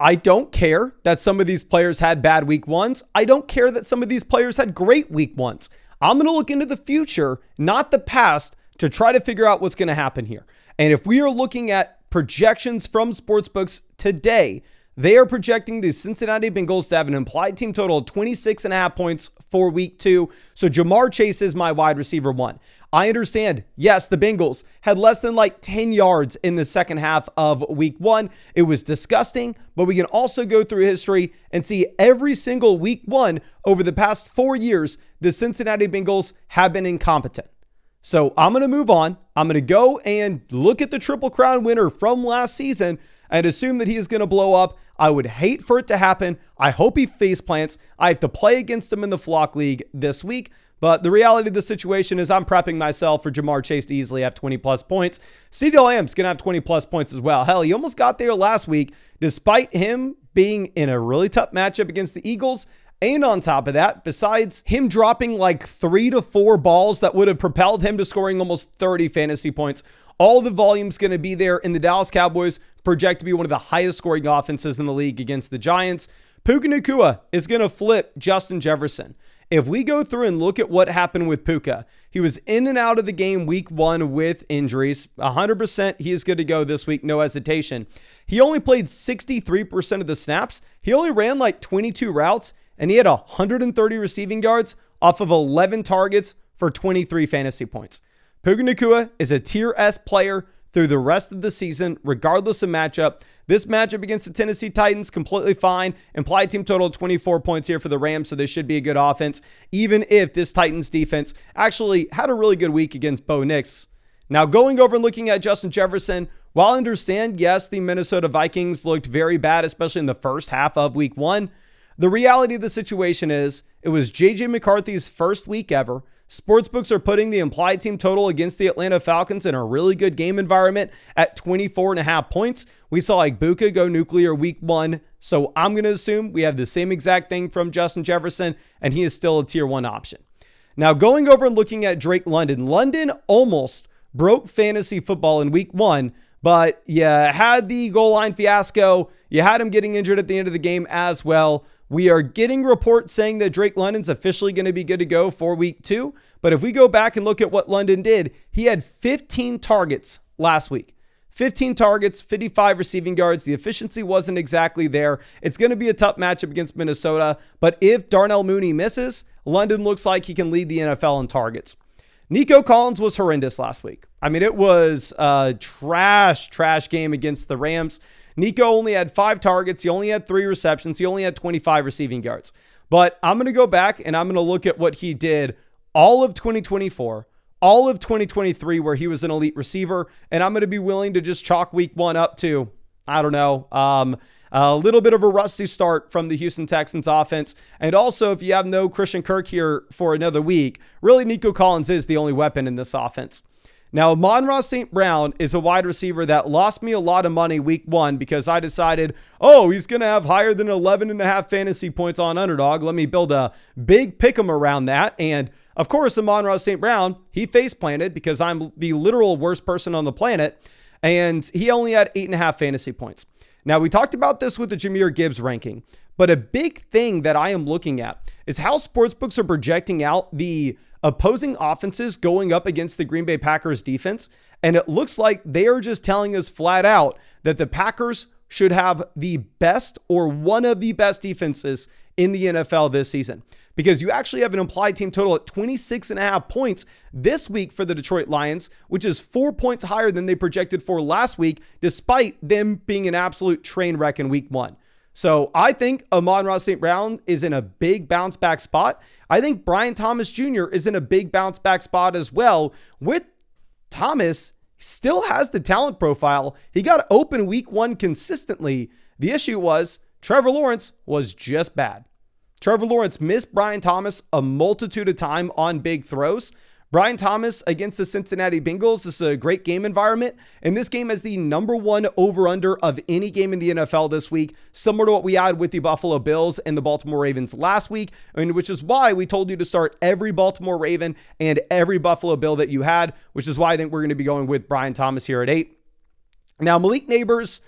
I don't care that some of these players had bad week ones. I don't care that some of these players had great week ones. I'm going to look into the future, not the past, to try to figure out what's going to happen here. And if we are looking at projections from sportsbooks today, they are projecting the Cincinnati Bengals to have an implied team total of 26.5 points for week 2. So Jamar Chase is my wide receiver 1. I understand, yes, the Bengals had less than 10 yards in the second half of week 1. It was disgusting, but we can also go through history and see every single week 1 over the past 4 years, the Cincinnati Bengals have been incompetent. So I'm going to move on. I'm going to go and look at the Triple Crown winner from last season and assume that he is going to blow up. I would hate for it to happen. I hope he face plants. I have to play against him in the Flock League this week. But the reality of the situation is I'm prepping myself for Jamar Chase to easily have 20 plus points. CeeDee Lamb's going to have 20 plus points as well. Hell, he almost got there last week, despite him being in a really tough matchup against the Eagles. And on top of that, besides him dropping 3 to 4 balls that would have propelled him to scoring almost 30 fantasy points, all the volume's going to be there, and the Dallas Cowboys project to be one of the highest scoring offenses in the league against the Giants. Puka Nacua is going to flip Justin Jefferson. If we go through and look at what happened with Puka, he was in and out of the game week 1 with injuries. 100% he is good to go this week, no hesitation. He only played 63% of the snaps. He only ran 22 routes, and he had 130 receiving yards off of 11 targets for 23 fantasy points. Puka Nacua is a tier S player through the rest of the season, regardless of matchup. This matchup against the Tennessee Titans, completely fine. Implied team total of 24 points here for the Rams, so this should be a good offense, even if this Titans defense actually had a really good week against Bo Nix. Now, going over and looking at Justin Jefferson, while I understand, yes, the Minnesota Vikings looked very bad, especially in the first half of week 1, the reality of the situation is it was J.J. McCarthy's first week ever. Sportsbooks are putting the implied team total against the Atlanta Falcons in a really good game environment at 24.5 points. We saw Buka go nuclear week 1, so I'm going to assume we have the same exact thing from Justin Jefferson, and he is still a tier 1 option. Now, going over and looking at Drake London. London almost broke fantasy football in week 1, but you had the goal line fiasco. You had him getting injured at the end of the game as well. We are getting reports saying that Drake London's officially going to be good to go for week 2. But if we go back and look at what London did, he had 15 targets last week. 15 targets, 55 receiving yards. The efficiency wasn't exactly there. It's going to be a tough matchup against Minnesota. But if Darnell Mooney misses, London looks like he can lead the NFL in targets. Nico Collins was horrendous last week. I mean, it was a trash game against the Rams. Nico only had 5 targets. He only had 3 receptions. He only had 25 receiving yards. But I'm going to go back and I'm going to look at what he did all of 2024, all of 2023, where he was an elite receiver. And I'm going to be willing to just chalk week 1 up to, I don't know, a little bit of a rusty start from the Houston Texans offense. And also, if you have no Christian Kirk here for another week, really Nico Collins is the only weapon in this offense. Now, Amon-Ra St. Brown is a wide receiver that lost me a lot of money week 1 because I decided, he's going to have higher than 11.5 fantasy points on Underdog. Let me build a big pick'em around that. And of course, Amon-Ra St. Brown, he face planted because I'm the literal worst person on the planet. And he only had 8.5 fantasy points. Now, we talked about this with the Jahmyr Gibbs ranking, but a big thing that I am looking at is how sportsbooks are projecting out the opposing offenses going up against the Green Bay Packers defense. And it looks like they are just telling us flat out that the Packers should have the best or one of the best defenses in the NFL this season, because you actually have an implied team total at 26.5 points this week for the Detroit Lions, which is 4 points higher than they projected for last week, despite them being an absolute train wreck in week 1. So I think Amon-Ra St. Brown is in a big bounce back spot. I think Brian Thomas Jr. is in a big bounce back spot as well. With Thomas, still has the talent profile. He got open week 1 consistently. The issue was Trevor Lawrence was just bad. Trevor Lawrence missed Brian Thomas a multitude of time on big throws. Brian Thomas against the Cincinnati Bengals. This is a great game environment. And this game has the number 1 over-under of any game in the NFL this week, similar to what we had with the Buffalo Bills and the Baltimore Ravens last week, and which is why we told you to start every Baltimore Raven and every Buffalo Bill that you had, which is why I think we're going to be going with Brian Thomas here at 8. Now, Malik Neighbors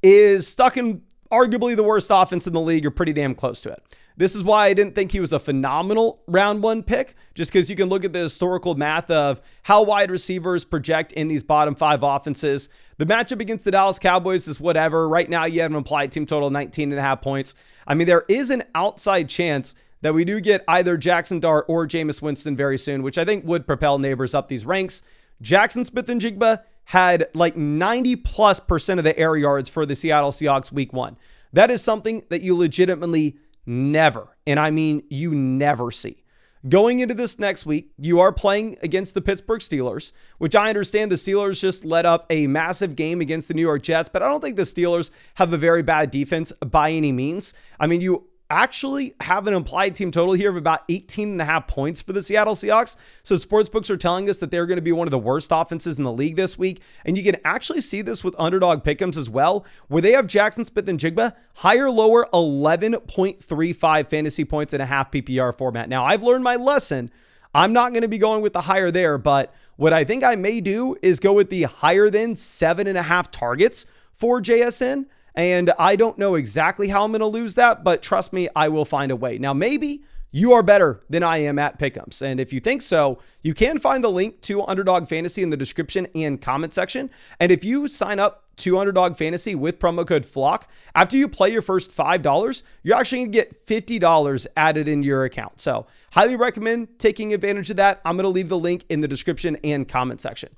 is stuck in arguably the worst offense in the league, or pretty damn close to it. This is why I didn't think he was a phenomenal round one pick, just because you can look at the historical math of how wide receivers project in these bottom 5 offenses. The matchup against the Dallas Cowboys is whatever. Right now, you have an implied team total of 19.5 points. I mean, there is an outside chance that we do get either Jackson Dart or Jameis Winston very soon, which I think would propel Neighbors up these ranks. Jackson Smith-Njigba had like 90+% of the air yards for the Seattle Seahawks week 1. That is something that you legitimately never, and I mean you never see. Going into this next week, you are playing against the Pittsburgh Steelers, which I understand the Steelers just let up a massive game against the New York Jets, but I don't think the Steelers have a very bad defense by any means. I mean, you actually have an implied team total here of about 18.5 points for the Seattle Seahawks. So sportsbooks are telling us that they're going to be one of the worst offenses in the league this week. And you can actually see this with underdog pick'ems as well, where they have Jackson Smith-Njigba higher, lower 11.35 fantasy points in a half PPR format. Now, I've learned my lesson. I'm not going to be going with the higher there, but what I think I may do is go with the higher than 7.5 targets for JSN. And I don't know exactly how I'm going to lose that, but trust me, I will find a way. Now, maybe you are better than I am at pick'ems. And if you think so, you can find the link to Underdog Fantasy in the description and comment section. And if you sign up to Underdog Fantasy with promo code FLOCK, after you play your first $5, you're actually going to get $50 added into your account. So highly recommend taking advantage of that. I'm going to leave the link in the description and comment section.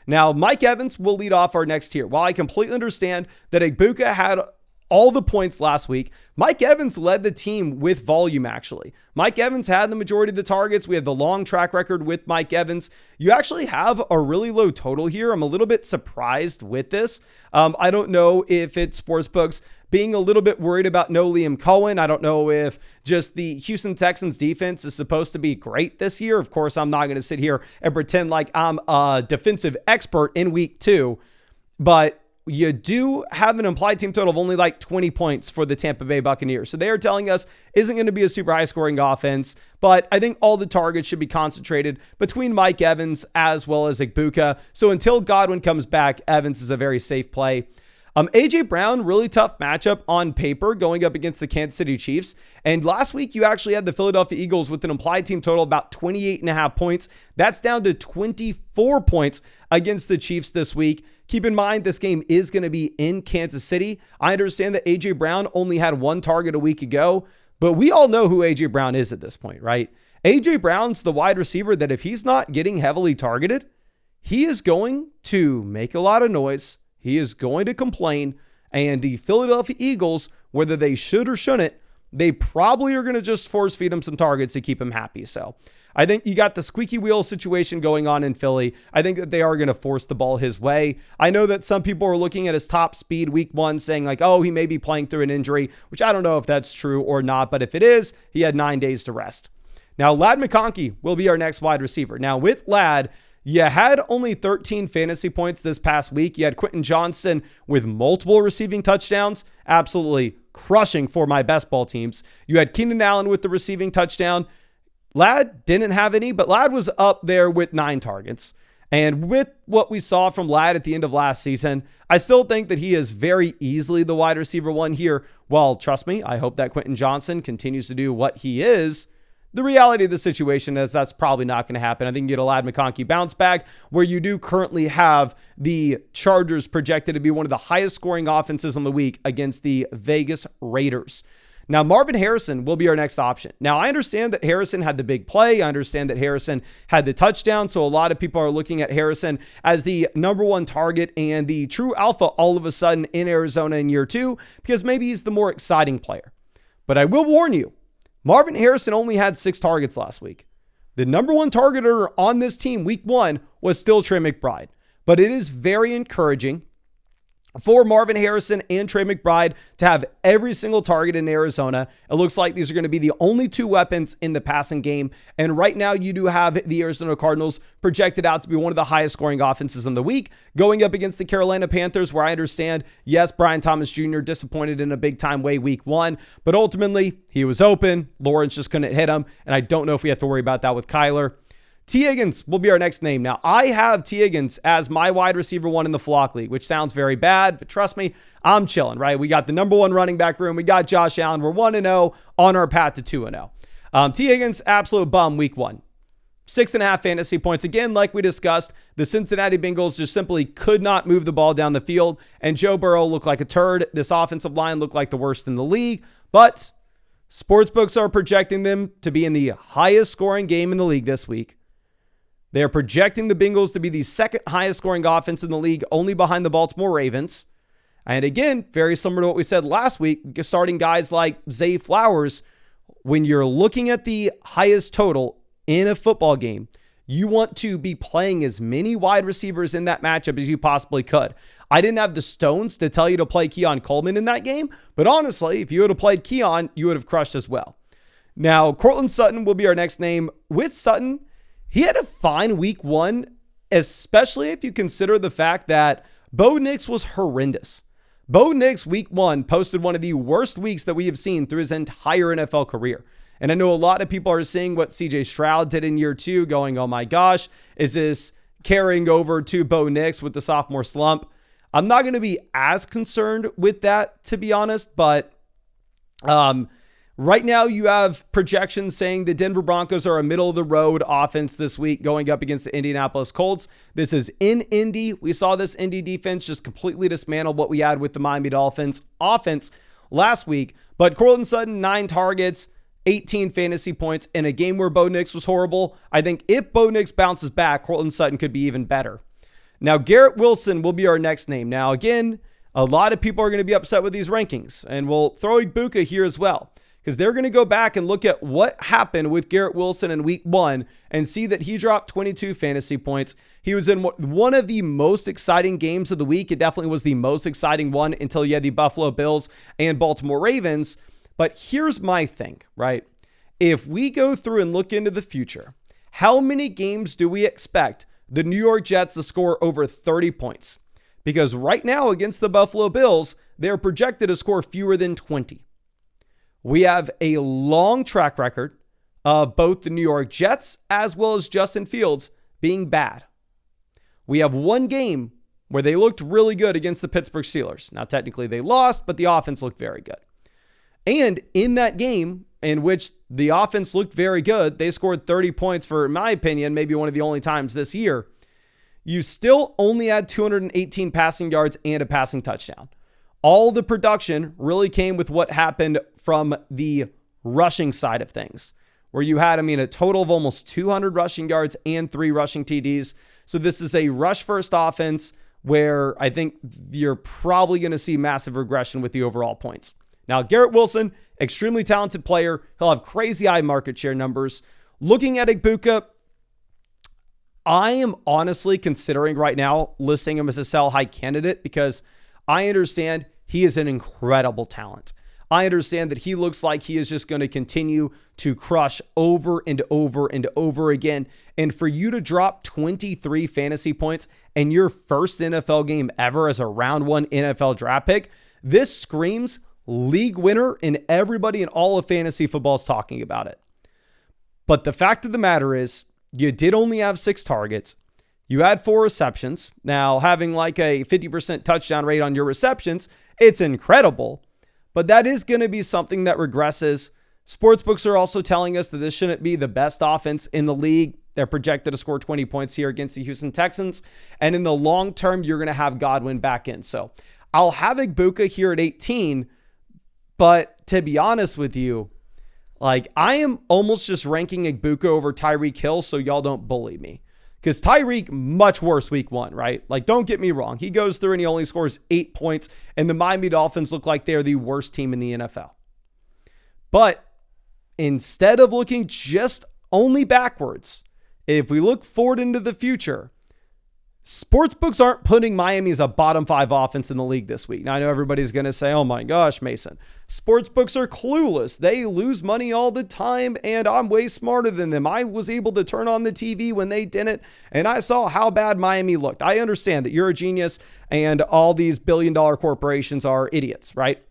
Now, Mike Evans will lead off our next tier. While I completely understand that Ibuka had all the points last week, Mike Evans led the team with volume, actually. Mike Evans had the majority of the targets. We had the long track record with Mike Evans. You actually have a really low total here. I'm a little bit surprised with this. I don't know if it's sportsbooks being a little bit worried about no Liam Cohen. I don't know if just the Houston Texans defense is supposed to be great this year. Of course, I'm not going to sit here and pretend like I'm a defensive expert in week 2, but you do have an implied team total of only like 20 points for the Tampa Bay Buccaneers. So they are telling us isn't going to be a super high scoring offense, but I think all the targets should be concentrated between Mike Evans as well as Ibuka. So until Godwin comes back, Evans is a very safe play. AJ Brown, really tough matchup on paper going up against the Kansas City Chiefs. And last week, you actually had the Philadelphia Eagles with an implied team total of about 28.5 points. That's down to 24 points against the Chiefs this week. Keep in mind, this game is going to be in Kansas City. I understand that AJ Brown only had 1 target a week ago, but we all know who AJ Brown is at this point, right? AJ Brown's the wide receiver that if he's not getting heavily targeted, he is going to make a lot of noise. He is going to complain, and the Philadelphia Eagles, whether they should or shouldn't, they probably are going to just force feed him some targets to keep him happy. So I think you got the squeaky wheel situation going on in Philly. I think that they are going to force the ball his way. I know that some people are looking at his top speed week 1 saying like, oh, he may be playing through an injury, which I don't know if that's true or not. But if it is, he had 9 days to rest. Now, Ladd McConkey will be our next wide receiver. Now with Ladd, you had only 13 fantasy points this past week. You had Quentin Johnston with multiple receiving touchdowns, absolutely crushing for my best ball teams. You had Keenan Allen with the receiving touchdown. Ladd didn't have any, but Ladd was up there with 9 targets. And with what we saw from Ladd at the end of last season, I still think that he is very easily the wide receiver 1 here. Well, trust me, I hope that Quentin Johnston continues to do what he is. The reality of the situation is that's probably not going to happen. I think you get a Ladd McConkey bounce back where you do currently have the Chargers projected to be one of the highest scoring offenses on the week against the Vegas Raiders. Now, Marvin Harrison will be our next option. Now, I understand that Harrison had the big play. I understand that Harrison had the touchdown. So a lot of people are looking at Harrison as the number 1 target and the true alpha all of a sudden in Arizona in year 2, because maybe he's the more exciting player. But I will warn you, Marvin Harrison only had 6 targets last week. The number 1 targeter on this team week 1 was still Trey McBride. But it is very encouraging for Marvin Harrison and Trey McBride to have every single target in Arizona. It looks like these are going to be the only 2 weapons in the passing game. And right now you do have the Arizona Cardinals projected out to be one of the highest scoring offenses in the week, going up against the Carolina Panthers, where I understand, yes, Brian Thomas Jr. disappointed in a big time way week 1, but ultimately he was open. Lawrence just couldn't hit him. And I don't know if we have to worry about that with Kyler. T. Higgins will be our next name. Now, I have T. Higgins as my wide receiver one in the flock league, which sounds very bad, but trust me, I'm chilling, right? We got the number one running back room. We got Josh Allen. We're 1-0 on our path to 2-0. T. Higgins, absolute bum week one. 6.5 fantasy points. Again, like we discussed, the Cincinnati Bengals just simply could not move the ball down the field, and Joe Burrow looked like a turd. This offensive line looked like the worst in the league, but sportsbooks are projecting them to be in the highest scoring game in the league this week. They are projecting the Bengals to be the second highest scoring offense in the league, only behind the Baltimore Ravens. And again, very similar to what we said last week, starting guys like Zay Flowers, when you're looking at the highest total in a football game, you want to be playing as many wide receivers in that matchup as you possibly could. I didn't have the stones to tell you to play Keon Coleman in that game, but honestly, if you would have played Keon, you would have crushed as well. Now, Courtland Sutton will be our next name. With Sutton, he had a fine week one, especially if you consider the fact that Bo Nix was horrendous. Bo Nix week one posted one of the worst weeks that we have seen through his entire NFL career. And I know a lot of people are seeing what CJ Stroud did in year two, going, oh my gosh, is this carrying over to Bo Nix with the sophomore slump? I'm not going to be as concerned with that, to be honest, but right now you have projections saying the Denver Broncos are a middle-of-the-road offense this week going up against the Indianapolis Colts. This is in Indy. We saw this Indy defense just completely dismantle what we had with the Miami Dolphins offense last week. But Courtland Sutton, 9 targets, 18 fantasy points in a game where Bo Nix was horrible. I think if Bo Nix bounces back, Courtland Sutton could be even better. Now, Garrett Wilson will be our next name. Now, again, a lot of people are going to be upset with these rankings, and we'll throw Ibuka here as well, because they're going to go back and look at what happened with Garrett Wilson in week one and see that he dropped 22 fantasy points. He was in one of the most exciting games of the week. It definitely was the most exciting one until you had the Buffalo Bills and Baltimore Ravens. But here's my thing, right? If we go through and look into the future, how many games do we expect the New York Jets to score over 30 points? Because right now against the Buffalo Bills, they're projected to score fewer than 20. We have a long track record of both the New York Jets as well as Justin Fields being bad. We have one game where they looked really good against the Pittsburgh Steelers. Now, technically they lost, but the offense looked very good. And in that game in which the offense looked very good, they scored 30 points for, in my opinion, maybe one of the only times this year. You still only had 218 passing yards and a passing touchdown. All the production really came with what happened from the rushing side of things, where you had, a total of almost 200 rushing yards and 3 rushing TDs. So this is a rush-first offense where I think you're probably going to see massive regression with the overall points. Now, Garrett Wilson, extremely talented player. He'll have crazy high market share numbers. Looking at Ibuka, I am honestly considering right now listing him as a sell-high candidate because I understand he is an incredible talent. I understand that he looks like he is just going to continue to crush over and over and over again. And for you to drop 23 fantasy points in your first NFL game ever as a round 1 NFL draft pick, this screams league winner, and everybody in all of fantasy football is talking about it. But the fact of the matter is, you did only have 6 targets. You had 4 receptions. Now, having like a 50% touchdown rate on your receptions, it's incredible. But that is going to be something that regresses. Sportsbooks are also telling us that this shouldn't be the best offense in the league. They're projected to score 20 points here against the Houston Texans. And in the long term, you're going to have Godwin back in. So I'll have Ibuka here at 18. But to be honest with you, I am almost just ranking Ibuka over Tyreek Hill so y'all don't bully me. Because Tyreek, much worse week one, right? Don't get me wrong. He goes through and he only scores 8 points, and the Miami Dolphins look like they're the worst team in the NFL. But instead of looking just only backwards, if we look forward into the future, sportsbooks aren't putting Miami as a bottom 5 offense in the league this week. Now, I know everybody's going to say, oh my gosh, Mason, sportsbooks are clueless. They lose money all the time, and I'm way smarter than them. I was able to turn on the TV when they didn't, and I saw how bad Miami looked. I understand that you're a genius, and all these billion-dollar corporations are idiots, right?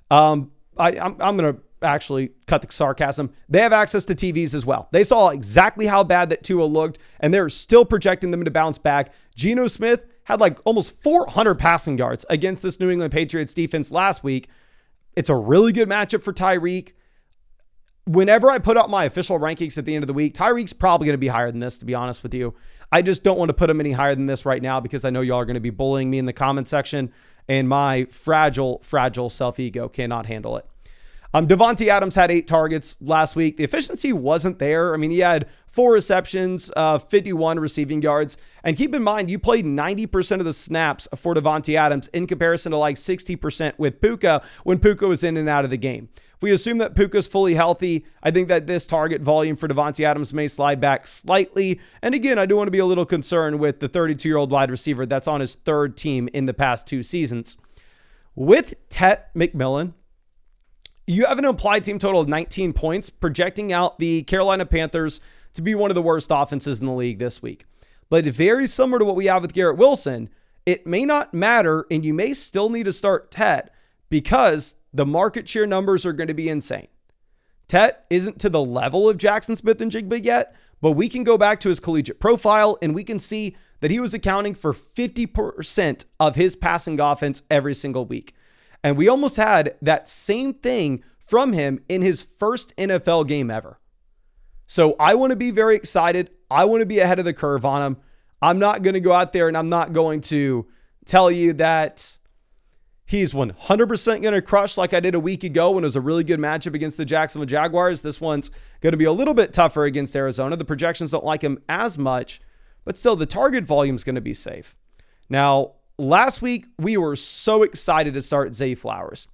I'm going to actually cut the sarcasm. They have access to TVs as well. They saw exactly how bad that Tua looked, and they're still projecting them to bounce back. Geno Smith had like almost 400 passing yards against this New England Patriots defense last week. It's a really good matchup for Tyreek. Whenever I put out my official rankings at the end of the week, Tyreek's probably going to be higher than this, to be honest with you. I just don't want to put him any higher than this right now because I know y'all are going to be bullying me in the comment section, and my fragile self-ego cannot handle it. Devontae Adams had 8 targets last week. The efficiency wasn't there. I mean, he had 4 receptions, 51 receiving yards. And keep in mind, you played 90% of the snaps for Devontae Adams in comparison to like 60% with Puka when Puka was in and out of the game. If we assume that Puka's fully healthy, I think that this target volume for Devontae Adams may slide back slightly. And again, I do want to be a little concerned with the 32-year-old wide receiver that's on his 3rd team in the past 2 seasons. With Tet McMillan, you have an implied team total of 19 points, projecting out the Carolina Panthers to be one of the worst offenses in the league this week. But very similar to what we have with Garrett Wilson, it may not matter, and you may still need to start Tet because the market share numbers are going to be insane. Tet isn't to the level of Jackson Smith and Jigba yet, but we can go back to his collegiate profile, and we can see that he was accounting for 50% of his passing offense every single week. And we almost had that same thing from him in his first NFL game ever. So I want to be very excited. I want to be ahead of the curve on him. I'm not going to go out there and I'm not going to tell you that he's 100% going to crush like I did a week ago when it was a really good matchup against the Jacksonville Jaguars. This one's going to be a little bit tougher against Arizona. The projections don't like him as much, but still the target volume is going to be safe. Now, last week, we were so excited to start Zay Flowers.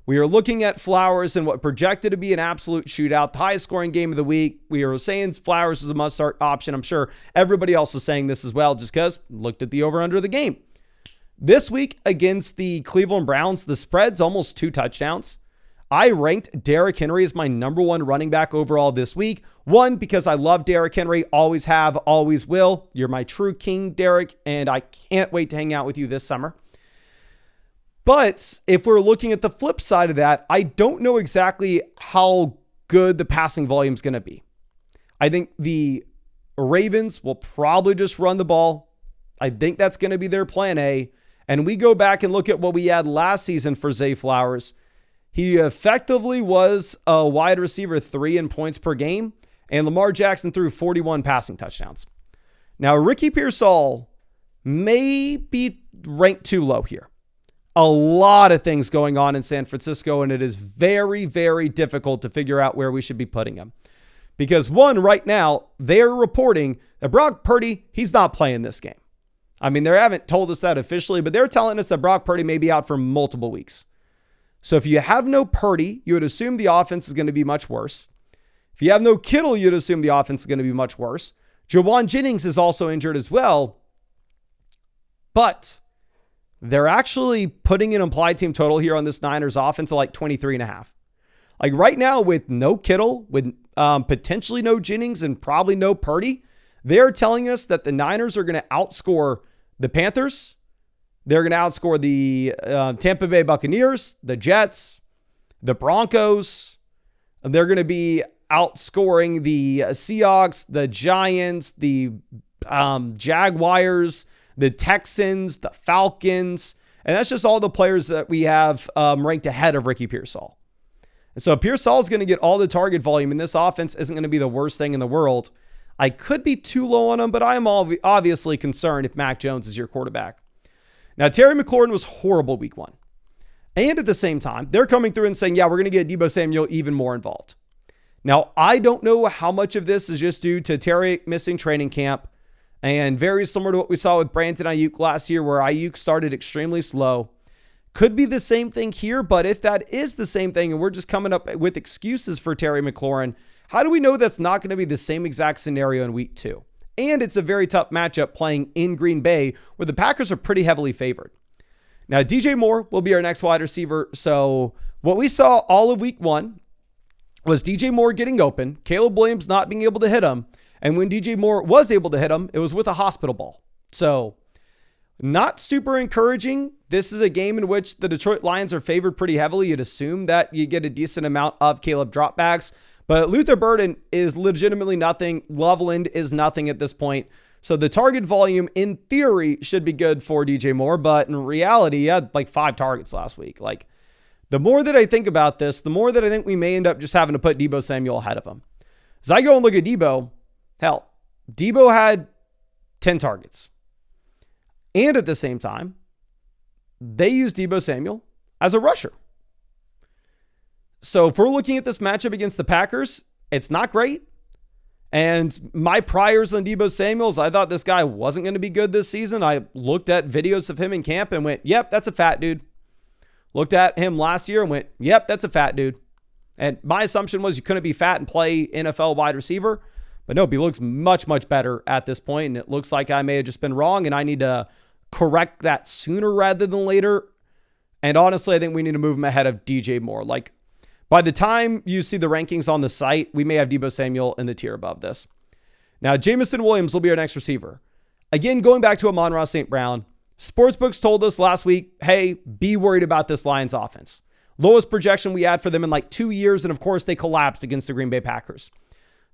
We are looking at Flowers in what projected to be an absolute shootout, the highest scoring game of the week. We were saying Flowers is a must-start option. I'm sure everybody else is saying this as well, just because looked at the over-under of the game. This week against the Cleveland Browns, the spread's almost 2 touchdowns. I ranked Derrick Henry as my number 1 running back overall this week. 1, because I love Derrick Henry, always have, always will. You're my true king, Derrick, and I can't wait to hang out with you this summer. But if we're looking at the flip side of that, I don't know exactly how good the passing volume is going to be. I think the Ravens will probably just run the ball. I think that's going to be their plan A. And we go back and look at what we had last season for Zay Flowers. He effectively was a wide receiver 3 in points per game, and Lamar Jackson threw 41 passing touchdowns. Now, Ricky Pearsall may be ranked too low here. A lot of things going on in San Francisco, and it is very, very difficult to figure out where we should be putting him. Because 1, right now, they're reporting that Brock Purdy, he's not playing this game. I mean, they haven't told us that officially, but they're telling us that Brock Purdy may be out for multiple weeks. So if you have no Purdy, you would assume the offense is going to be much worse. If you have no Kittle, you'd assume the offense is going to be much worse. Jawan Jennings is also injured as well. But they're actually putting an implied team total here on this Niners offense of like 23.5. Like right now with no Kittle, with potentially no Jennings and probably no Purdy, they're telling us that the Niners are going to outscore the Panthers. They're going to outscore the Tampa Bay Buccaneers, the Jets, the Broncos. They're going to be outscoring the Seahawks, the Giants, the Jaguars, the Texans, the Falcons. And that's just all the players that we have ranked ahead of Ricky Pearsall. And so Pearsall is going to get all the target volume, and this offense isn't going to be the worst thing in the world. I could be too low on him, but I am obviously concerned if Mac Jones is your quarterback. Now, Terry McLaurin was horrible week 1. And at the same time, they're coming through and saying, yeah, we're going to get Deebo Samuel even more involved. Now, I don't know how much of this is just due to Terry missing training camp, and very similar to what we saw with Brandon Ayuk last year, where Ayuk started extremely slow. Could be the same thing here, but if that is the same thing and we're just coming up with excuses for Terry McLaurin, how do we know that's not going to be the same exact scenario in week 2? And it's a very tough matchup playing in Green Bay, where the Packers are pretty heavily favored. Now, DJ Moore will be our next wide receiver. So what we saw all of week 1 was DJ Moore getting open, Caleb Williams not being able to hit him. And when DJ Moore was able to hit him, it was with a hospital ball. So Not super encouraging. This is a game in which the Detroit Lions are favored pretty heavily. You'd assume that you get a decent amount of Caleb dropbacks, but Luther Burden is legitimately nothing. Loveland is nothing at this point. So the target volume in theory should be good for DJ Moore, but in reality, he had like 5 targets last week. Like, the more that I think about this, the more that I think we may end up just having to put Deebo Samuel ahead of him. As I go and look at Deebo, hell, Deebo had 10 targets. And at the same time, they used Deebo Samuel as a rusher. So if we're looking at this matchup against the Packers, it's not great. And my priors on Deebo Samuels, I thought this guy wasn't going to be good this season. I looked at videos of him in camp and went, yep, that's a fat dude. Looked at him last year and went, yep, that's a fat dude. And my assumption was you couldn't be fat and play NFL wide receiver. But nope, he looks much, much better at this point. And it looks like I may have just been wrong and I need to correct that sooner rather than later. And honestly, I think we need to move him ahead of DJ Moore. Like, by the time you see the rankings on the site, we may have Deebo Samuel in the tier above this. Now, Jamison Williams will be our next receiver. Again, going back to Amon-Ra St. Brown, Sportsbooks told us last week, hey, be worried about this Lions offense. Lowest projection we had for them in like 2 years, and of course, they collapsed against the Green Bay Packers.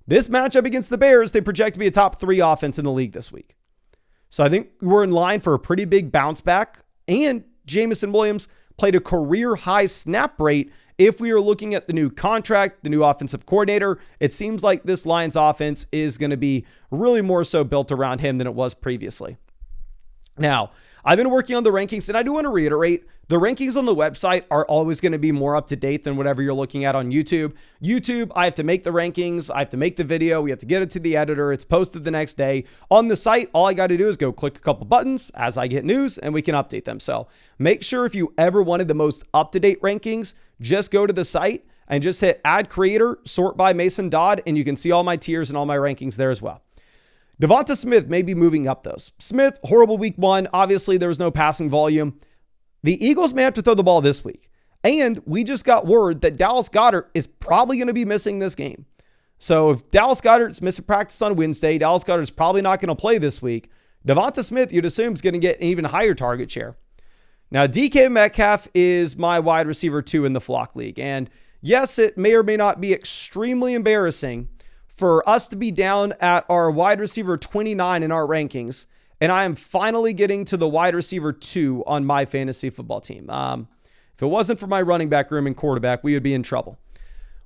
This matchup against the Bears, they project to be a top 3 offense in the league this week. So I think we're in line for a pretty big bounce back, and Jamison Williams played a career-high snap rate. If we are looking at the new contract, the new offensive coordinator, it seems like this Lions offense is going to be really more so built around him than it was previously. Now, I've been working on the rankings, and I do want to reiterate, the rankings on the website are always going to be more up to date than whatever you're looking at on YouTube. YouTube, I have to make the rankings. I have to make the video. We have to get it to the editor. It's posted the next day. On the site, all I got to do is go click a couple buttons as I get news, and we can update them. So make sure if you ever wanted the most up-to-date rankings, just go to the site and just hit add creator, sort by Mason Dodd, and you can see all my tiers and all my rankings there as well. Devonta Smith may be moving up those. Smith, horrible week 1. Obviously, there was no passing volume. The Eagles may have to throw the ball this week. And we just got word that Dallas Goedert is probably going to be missing this game. So if Dallas Goedert's missing practice on Wednesday, Dallas Goedert's probably not going to play this week. Devonta Smith, you'd assume, is going to get an even higher target share. Now, DK Metcalf is my wide receiver 2 in the Flock League. And yes, it may or may not be extremely embarrassing for us to be down at our wide receiver 29 in our rankings. And I am finally getting to the wide receiver 2 on my fantasy football team. If it wasn't for my running back room and quarterback, we would be in trouble.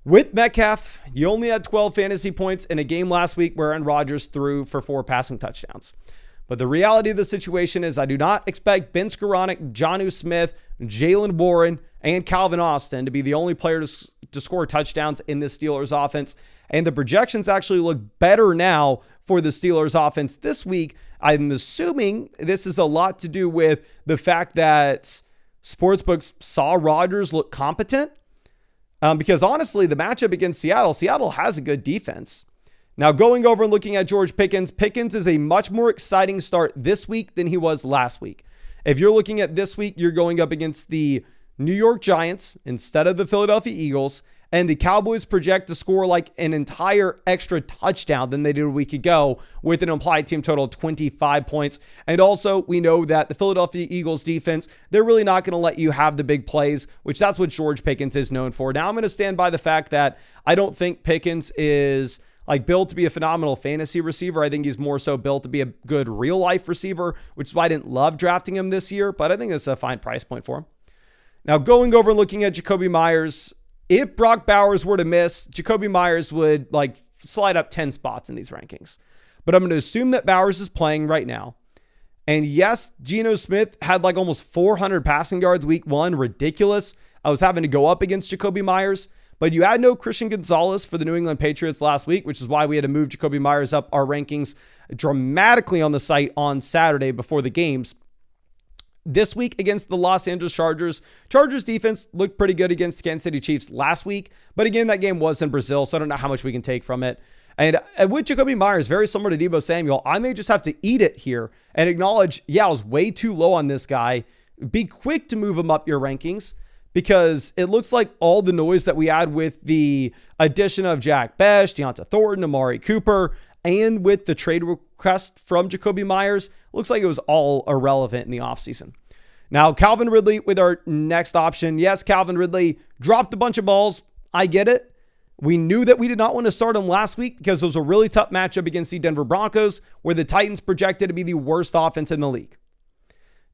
With Metcalf, you only had 12 fantasy points in a game last week where Aaron Rodgers threw for 4 passing touchdowns. But the reality of the situation is I do not expect Ben Skoranek, Jonnu Smith, Jalen Warren, and Calvin Austin to be the only players to score touchdowns in the Steelers offense. And the projections actually look better now for the Steelers offense this week. I'm assuming this is a lot to do with the fact that Sportsbooks saw Rodgers look competent. Because honestly, the matchup against Seattle has a good defense. Now, going over and looking at George Pickens is a much more exciting start this week than he was last week. If you're looking at this week, you're going up against the New York Giants instead of the Philadelphia Eagles, and the Cowboys project to score like an entire extra touchdown than they did a week ago with an implied team total of 25 points. And also, we know that the Philadelphia Eagles defense, they're really not going to let you have the big plays, which that's what George Pickens is known for. Now, I'm going to stand by the fact that I don't think Pickens is like built to be a phenomenal fantasy receiver. I think he's more so built to be a good real life receiver, which is why I didn't love drafting him this year, but I think it's a fine price point for him. Now, going over and looking at Jacoby Myers, if Brock Bowers were to miss, Jacoby Myers would like slide up 10 spots in these rankings. But I'm going to assume that Bowers is playing right now. And yes, Geno Smith had like almost 400 passing yards week 1. Ridiculous. I was having to go up against Jacoby Myers. But you had no Christian Gonzalez for the New England Patriots last week, which is why we had to move Jacoby Myers up our rankings dramatically on the site on Saturday before the games. This week against the Los Angeles Chargers defense looked pretty good against the Kansas City Chiefs last week. But again, that game was in Brazil, so I don't know how much we can take from it. And with Jacoby Myers, very similar to Deebo Samuel, I may just have to eat it here and acknowledge, I was way too low on this guy. Be quick to move him up your rankings, because it looks like all the noise that we had with the addition of Jack Bech, Deonta Thornton, Amari Cooper, and with the trade request from Jacoby Myers, looks like it was all irrelevant in the offseason. Now, Calvin Ridley with our next option. Yes, Calvin Ridley dropped a bunch of balls. I get it. We knew that we did not want to start him last week because it was a really tough matchup against the Denver Broncos, where the Titans projected to be the worst offense in the league.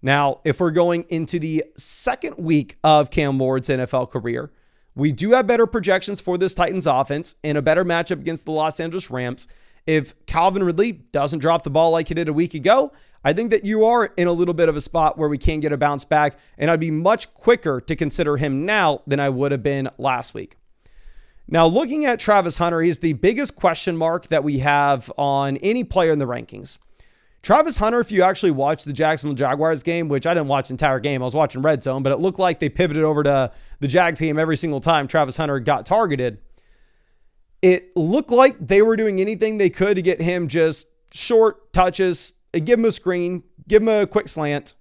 Now, if we're going into the second week of Cam Ward's NFL career, we do have better projections for this Titans offense and a better matchup against the Los Angeles Rams. If Calvin Ridley doesn't drop the ball like he did a week ago, I think that you are in a little bit of a spot where we can get a bounce back, and I'd be much quicker to consider him now than I would have been last week. Now, looking at Travis Hunter, he's the biggest question mark that we have on any player in the rankings. Travis Hunter, if you actually watched the Jacksonville Jaguars game, which I didn't watch the entire game, I was watching Red Zone, but it looked like they pivoted over to the Jags game every single time Travis Hunter got targeted. It looked like they were doing anything they could to get him just short touches, give him a screen, give him a quick slant,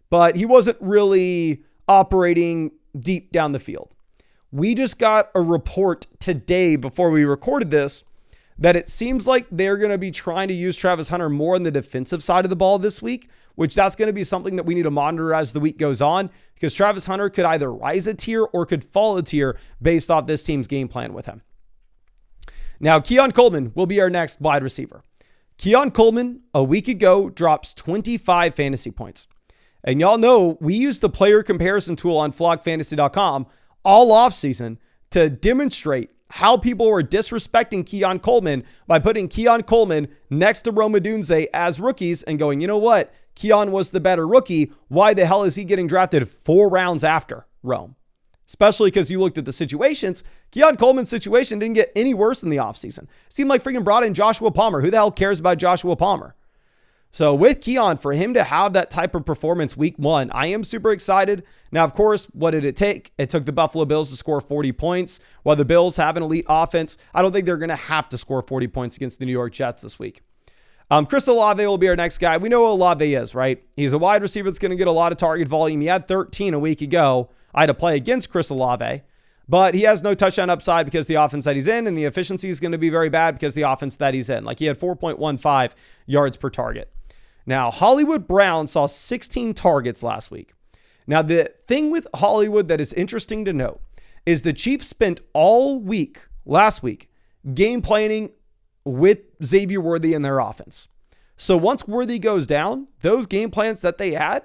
but he wasn't really operating deep down the field. We just got a report today before we recorded this that it seems like they're going to be trying to use Travis Hunter more on the defensive side of the ball this week, which that's going to be something that we need to monitor as the week goes on, because Travis Hunter could either rise a tier or could fall a tier based off this team's game plan with him. Now, Keon Coleman will be our next wide receiver. Keon Coleman, a week ago, drops 25 fantasy points. And y'all know we use the player comparison tool on flockfantasy.com all offseason to demonstrate how people were disrespecting Keon Coleman by putting Keon Coleman next to Rome Odunze as rookies and going, you know what? Keon was the better rookie. Why the hell is he getting drafted 4 rounds after Rome? Especially because you looked at the situations. Keon Coleman's situation didn't get any worse in the offseason. Seemed like freaking brought in Joshua Palmer. Who the hell cares about Joshua Palmer? So with Keon, for him to have that type of performance week 1, I am super excited. Now, of course, what did it take? It took the Buffalo Bills to score 40 points. While the Bills have an elite offense, I don't think they're going to have to score 40 points against the New York Jets this week. Chris Olave will be our next guy. We know who Olave is, right? He's a wide receiver that's going to get a lot of target volume. He had 13 a week ago. I had to play against Chris Olave, but he has no touchdown upside because the offense that he's in, and the efficiency is going to be very bad because the offense that he's in. Like, he had 4.15 yards per target. Now, Hollywood Brown saw 16 targets last week. Now, the thing with Hollywood that is interesting to note is the Chiefs spent all week last week game planning with Xavier Worthy in their offense. So once Worthy goes down, those game plans that they had,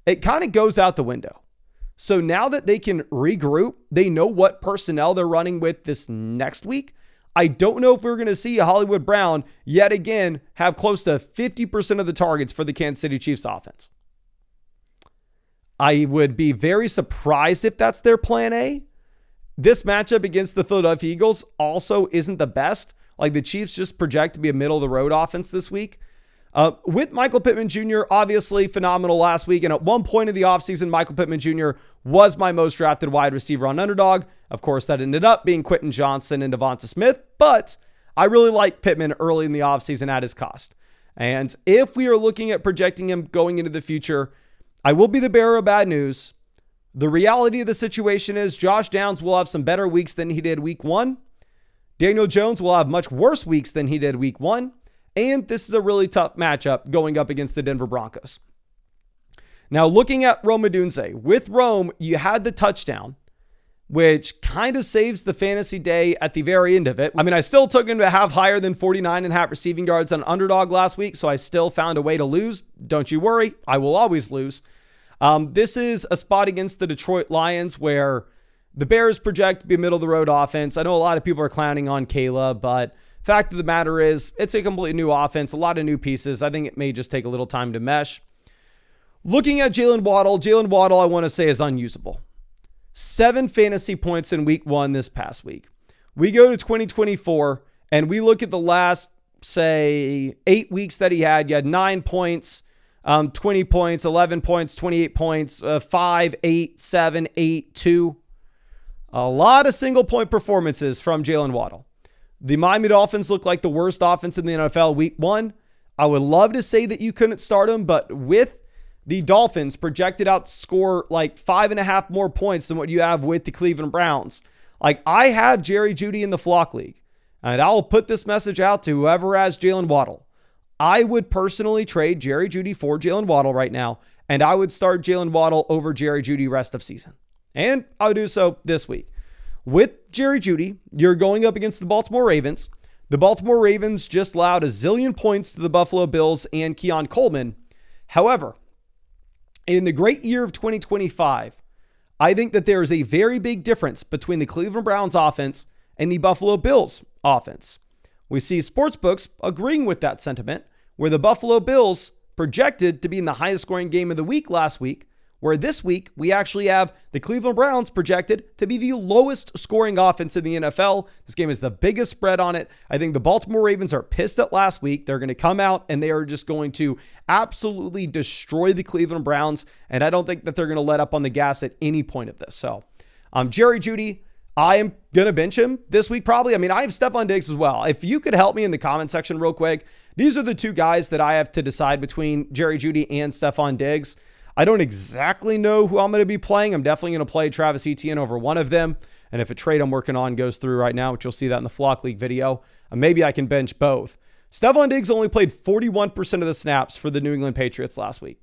it kind of goes out the window. So now that they can regroup, they know what personnel they're running with this next week. I don't know if we're going to see Hollywood Brown yet again have close to 50% of the targets for the Kansas City Chiefs offense. I would be very surprised if that's their plan A. This matchup against the Philadelphia Eagles also isn't the best. Like, the Chiefs just project to be a middle of the road offense this week. With Michael Pittman Jr., obviously phenomenal last week. And at one point in the offseason, Michael Pittman Jr. was my most drafted wide receiver on Underdog. Of course, that ended up being Quentin Johnson and Devonta Smith. But I really like Pittman early in the offseason at his cost. And if we are looking at projecting him going into the future, I will be the bearer of bad news. The reality of the situation is Josh Downs will have some better weeks than he did week 1. Daniel Jones will have much worse weeks than he did week 1. And this is a really tough matchup going up against the Denver Broncos. Now, looking at Rome Odunze, with Rome, you had the touchdown, which kind of saves the fantasy day at the very end of it. I mean, I still took him to have higher than 49.5 receiving yards on Underdog last week, so I still found a way to lose. Don't you worry, I will always lose. This is a spot against the Detroit Lions where the Bears project to be a middle-of-the-road offense. I know a lot of people are clowning on Kayla, but fact of the matter is it's a completely new offense, a lot of new pieces. I think it may just take a little time to mesh. Looking at Jalen Waddle, I want to say is unusable. 7 fantasy points in week 1 this past week. We go to 2024 and we look at the last, say, 8 weeks that he had. You had 9 points, 20 points, 11 points, 28 points, 5, 8, 7, 8, 2. A lot of single point performances from Jalen Waddle. The Miami Dolphins look like the worst offense in the NFL week 1. I would love to say that you couldn't start him, but with the Dolphins projected out to score like 5.5 more points than what you have with the Cleveland Browns. Like, I have Jerry Jeudy in the Flock League, and I'll put this message out to whoever has Jalen Waddle. I would personally trade Jerry Jeudy for Jalen Waddle right now, and I would start Jalen Waddle over Jerry Jeudy rest of season. And I would do so this week. With Jerry Jeudy, you're going up against the Baltimore Ravens. The Baltimore Ravens just allowed a zillion points to the Buffalo Bills and Keon Coleman. However, in the great year of 2025, I think that there is a very big difference between the Cleveland Browns offense and the Buffalo Bills offense. We see sportsbooks agreeing with that sentiment, where the Buffalo Bills projected to be in the highest scoring game of the week last week, where this week we actually have the Cleveland Browns projected to be the lowest scoring offense in the NFL. This game is the biggest spread on it. I think the Baltimore Ravens are pissed at last week. They're going to come out and they are just going to absolutely destroy the Cleveland Browns. And I don't think that they're going to let up on the gas at any point of this. So Jerry Jeudy, I am going to bench him this week probably. I mean, I have Stephon Diggs as well. If you could help me in the comment section real quick, these are the two guys that I have to decide between Jerry Jeudy and Stephon Diggs. I don't exactly know who I'm going to be playing. I'm definitely going to play Travis Etienne over one of them. And if a trade I'm working on goes through right now, which you'll see that in the Flock League video, maybe I can bench both. Stephon Diggs only played 41% of the snaps for the New England Patriots last week.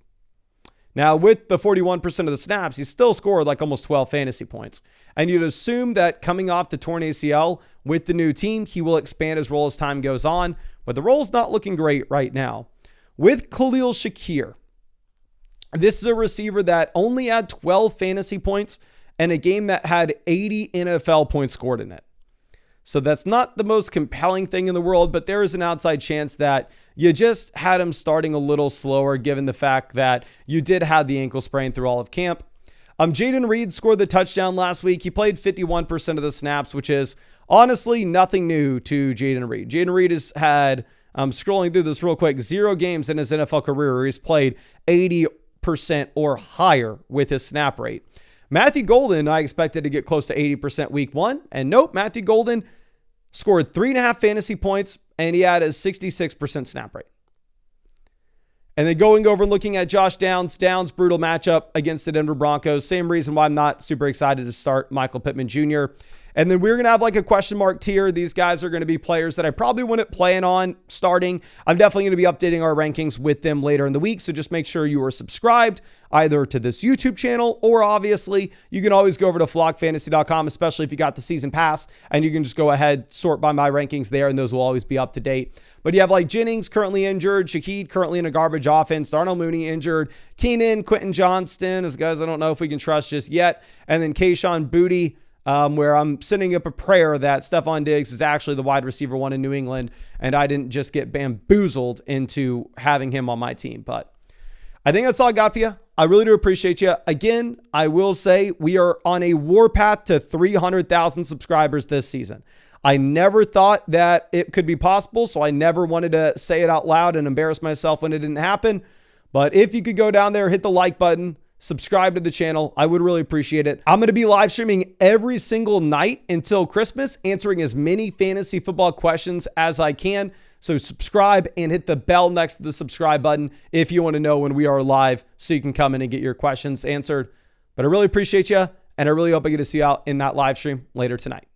Now, with the 41% of the snaps, he still scored like almost 12 fantasy points. And you'd assume that coming off the torn ACL with the new team, he will expand his role as time goes on. But the role's not looking great right now. With Khalil Shakir, this is a receiver that only had 12 fantasy points and a game that had 80 NFL points scored in it. So that's not the most compelling thing in the world, but there is an outside chance that you just had him starting a little slower given the fact that you did have the ankle sprain through all of camp. Jayden Reed scored the touchdown last week. He played 51% of the snaps, which is honestly nothing new to Jayden Reed. Jayden Reed has had, scrolling through this real quick, 0 games in his NFL career where he's played 80% or higher with his snap rate. Matthew Golden, I expected to get close to 80% week 1. And nope, Matthew Golden scored 3.5 fantasy points and he had a 66% snap rate. And then going over and looking at Josh Downs, brutal matchup against the Denver Broncos. Same reason why I'm not super excited to start Michael Pittman Jr. And then we're going to have like a question mark tier. These guys are going to be players that I probably wouldn't plan on starting. I'm definitely going to be updating our rankings with them later in the week. So just make sure you are subscribed either to this YouTube channel or obviously you can always go over to flockfantasy.com, especially if you got the season pass, and you can just go ahead, sort by my rankings there, and those will always be up to date. But you have like Jennings currently injured, Shaquille currently in a garbage offense, Darnell Mooney injured, Keenan, Quentin Johnston, as guys I don't know if we can trust just yet, and then Kayshon Boutte, where I'm sending up a prayer that Stephon Diggs is actually the wide receiver 1 in New England, and I didn't just get bamboozled into having him on my team. But I think that's all I got for you. I really do appreciate you. Again, I will say we are on a warpath to 300,000 subscribers this season. I never thought that it could be possible, so I never wanted to say it out loud and embarrass myself when it didn't happen. But if you could go down there, hit the like button, subscribe to the channel, I would really appreciate it. I'm going to be live streaming every single night until Christmas, answering as many fantasy football questions as I can. So subscribe and hit the bell next to the subscribe button if you want to know when we are live so you can come in and get your questions answered. But I really appreciate you, and I really hope I get to see you out in that live stream later tonight.